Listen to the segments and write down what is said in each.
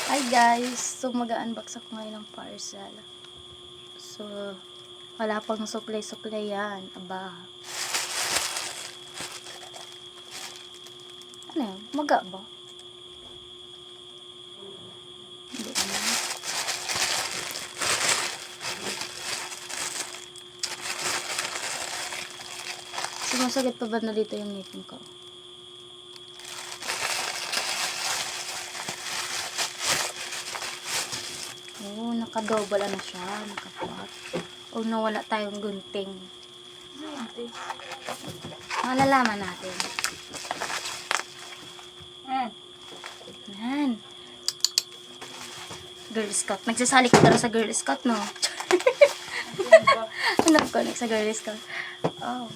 Hi guys! So mag-unbox ako ngayon ng parcel. So, wala pang suklay-suklay yan. Aba. Ano yan? Maga ba? Hindi naman. Sumasagit pa ba na dito yung ngipin ko? Oh, nakadobala na siya. Nakapat. Oh, nawala tayong gunting. Malalaman natin. Yan. Girl Scout. Nagsasali ka tara sa Girl Scout, no? Ano ko sa Girl Scout? Oh.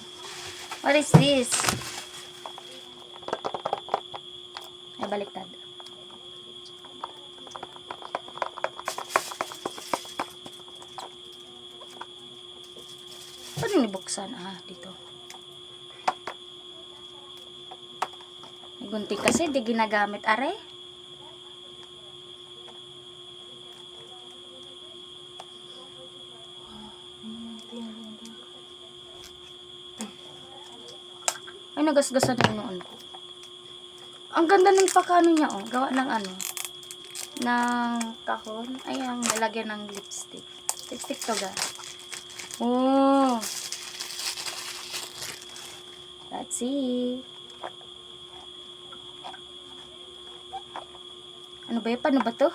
What is this? Ay, baliktad. Paano nibuksan? Ah, dito. May gunting kasi, di ginagamit. Are? Ay, nagasgasan na yung noon ko. Ang ganda ng pakano niya, oh. Gawa ng ano. Ng kahon. Ay, ang nalagyan ng lipstick. Lipstick to, guys. Oh. Let's see. Ano ba yun? Paano ba to?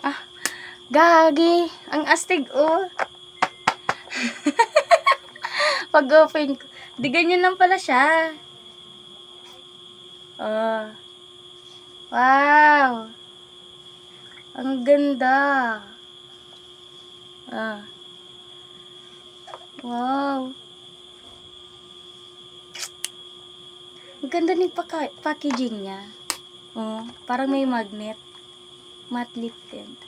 Ah, gagi. Ang astig, oh. Pag-open ko. Di ganyan lang pala siya. Oh. Wow. Ang ganda. Ah. Wow. Ang ganda ng packaging niya. Oh, parang may magnet. Matte lip tint.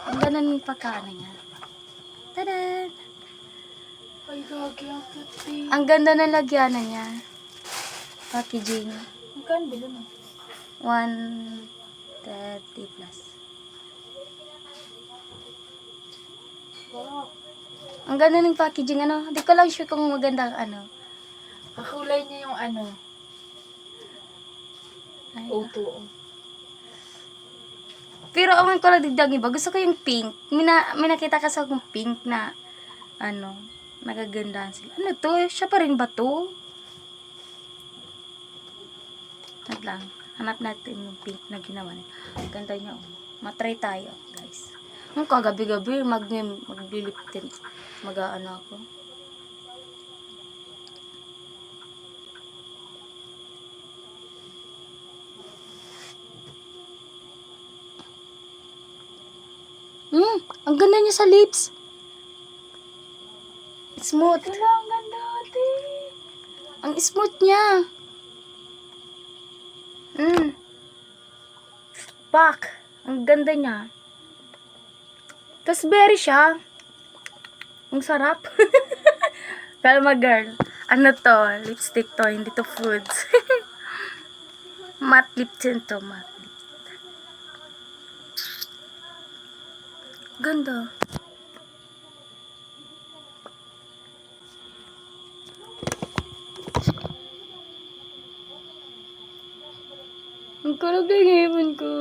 Ang ganda ng pagkano niya. Tada! Ay, gagi, ang cute. Ang ganda ng lagyanan niya. Packaging. Magkano bilo mo? 130 plus. Wow. Ang ganda ng packaging, ano? Hindi ko lang sure kung maganda ang ano. Kakulay niya yung ano. Ay, O2O. pero ang ko lang digdag iba. Gusto ko yung pink. May nakita kasi akong pink na ano, nagagandahan sila. Ano to? Siya pa rin ba to? At lang. Hanap natin yung pink na ginawa niya. Ganda niya, oh. Matry tayo, guys. Ang kagabi-gabi, maglilip tint. Mag-aano ako. Ang ganda niya sa lips. Smooth. Wala, ang ganda, ate. Ang smooth niya. Pak. Ang ganda niya. Tapos berry siya. Ang sarap. Kalma girl. Ano to? Lipstick to. Hindi to foods. Matte lip tint to. Matte lip. Ganda. Ang kulog na yung ibon ko.